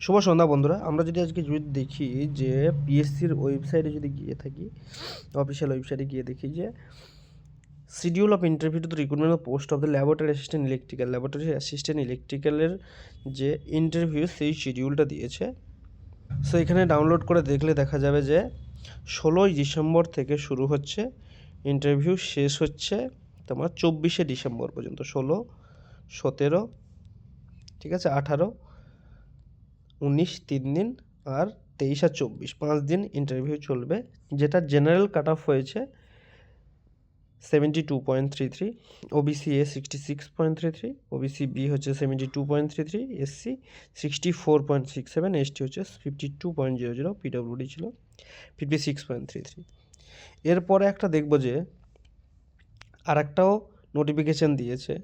শুভ সন্ধ্যা বন্ধুরা। আমরা যদি আজকে দেখি যে পিএসসির ওয়েবসাইটে যদি গিয়ে থাকি, অফিসিয়াল ওয়েবসাইটে গিয়ে দেখি যে schedule of interview to the recruitment of post of the laboratory assistant ইলেকট্রিক্যালের যে ইন্টারভিউ সেই শিডিউলটা দিয়েছে। সো এখানে ডাউনলোড করে দেখলে দেখা যাবে যে 16ই ডিসেম্বর থেকে শুরু হচ্ছে ইন্টারভিউ, শেষ হচ্ছে তোমার 24শে ডিসেম্বর পর্যন্ত। 16, 17, ঠিক আছে, 18, 19, 3 দিন, আর 23 আর 24, 5 দিন ইন্টারভিউ চলবে। যেটা জেনারেল কাট অফ হয়েছে 72.33, ওবিসি এ 66.33, ওবিসি বি হচ্ছে 72.33, এসসি 64.67, এসটি হচ্ছে 52.00, পিডব্লিউডি ছিল 56.33। এরপরে একটা দেখব যে আর একটাও নোটিফিকেশান দিয়েছে,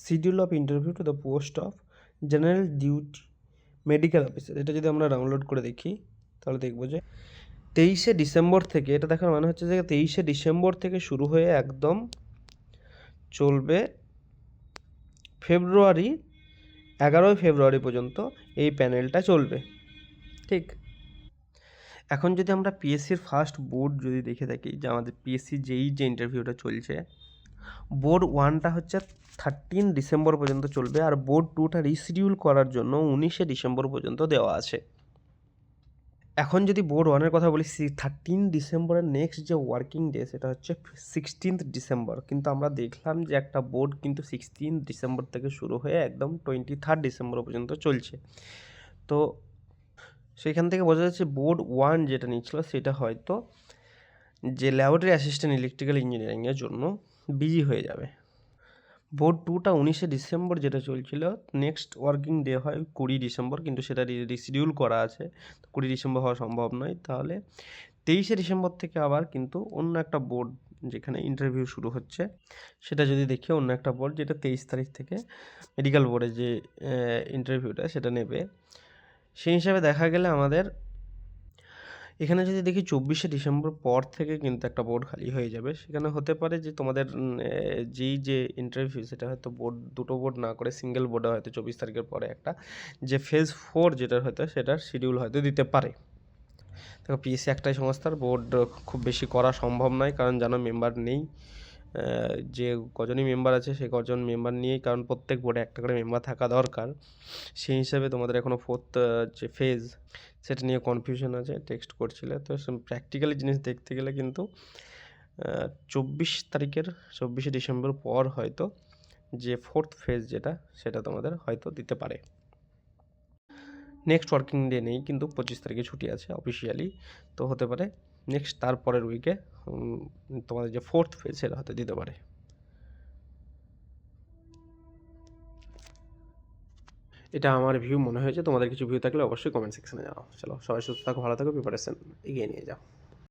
schedule of interview to the post of general duty medical officer. এটা যদি আমরা ডাউনলোড করে দেখি তাহলে দেখব যে 23শে ডিসেম্বর থেকে, এটা দেখার মানে হচ্ছে যে 23শে ডিসেম্বর থেকে শুরু হয়ে একদম চলবে ফেব্রুয়ারি, 11ই ফেব্রুয়ারি পর্যন্ত এই প্যানেলটা চলবে। ঠিক, এখন যদি আমরা পিএসসির ফার্স্ট বোর্ড যদি দেখে থাকি যে আমাদের পিএসসি যে ইন্টারভিউটা চলছে, বোর্ড 1টা হচ্ছে 13 ডিসেম্বর পর্যন্ত চলবে, আর বোর্ড 2টা রিশিডিউল করার জন্য 19শে ডিসেম্বর পর্যন্ত দেওয়া আছে। এখন যদি বোর্ড 1-এর কথা বলি, 13 ডিসেম্বরের নেক্সট যে ওয়ার্কিং ডে সেটা হচ্ছে 16th ডিসেম্বর, কিন্তু আমরা দেখলাম যে একটা বোর্ড কিন্তু 16 ডিসেম্বর থেকে শুরু হয়ে একদম 23 ডিসেম্বর পর্যন্ত চলছে। তো সেইখান থেকে বোঝা যাচ্ছে বোর্ড 1 যেটা নিচ্ছিল সেটা হয়তো যে ল্যাবরেটরি অ্যাসিস্ট্যান্ট ইলেকট্রিক্যাল ইঞ্জিনিয়ারিংয়ের জন্য বিজি হয়ে যাবে। বোর্ড 2টা 19শে ডিসেম্বর যেটা চলছিল, নেক্সট ওয়ার্কিং ডে হয় 20 ডিসেম্বর, কিন্তু সেটা রিশিডিউল করা আছে, 20 ডিসেম্বর হওয়া সম্ভব নয়। তাহলে 23শে ডিসেম্বর থেকে আবার কিন্তু অন্য একটা বোর্ড যেখানে ইন্টারভিউ শুরু হচ্ছে, সেটা যদি দেখি অন্য একটা বোর্ড যেটা 23 তারিখ থেকে মেডিকেল বোর্ডে যে ইন্টারভিউটা সেটা নেবে। সেই হিসাবে দেখা গেলে আমাদের এখানে যদি দেখি 24শে ডিসেম্বর পর থেকে কিন্তু একটা বোর্ড খালি হয়ে যাবে। সেখানে হতে পারে যে তোমাদের যে ইন্টারভিউ সেটা হয়তো বোর্ড, দুটো বোর্ড না করে সিঙ্গেল বোর্ডে হয়তো 24 তারিখের পরে একটা যে ফেজ 4 যেটা হয়তো সেটার শিডিউল হয়তো দিতে পারে। দেখো পিএসসি একটাই সংস্থার, বোর্ড খুব বেশি করা সম্ভব নয়, কারণ জানো মেম্বার নেই। যে কজনই মেম্বার আছে সেই কজন মেম্বার নিয়েই, কারণ প্রত্যেক বোর্ডে একটা করে মেম্বার থাকা দরকার। সেই হিসাবে তোমাদের এখনও ফোর্থ যে ফেজ সেটা নিয়ে কনফিউশন আছে, টেক্সট করছিলে। তো প্র্যাকটিক্যালি জিনিস দেখতে গেলে কিন্তু 24শে ডিসেম্বর পর হয়তো যে ফোর্থ ফেজ যেটা সেটা তোমাদের হয়তো দিতে পারে। নেক্সট ওয়ার্কিং ডে নেই, কিন্তু 25 তারিখে ছুটি আছে অফিসিয়ালি, তো হতে পারে নেক্সট তারপরের উইকে তোমাদের যে ফোর্থ ফেজ সেটা হয়তো দিতে পারে। এটা আমার ভিউ মনে হয়েছে, তোমাদের কিছু ভিউ থাকলে অবশ্যই কমেন্ট সেকশনে জানাও। চলো, সবাই সুস্থ থাকো, ভালো থাকো, প্রিপারেশন এগিয়ে নিয়ে যাও।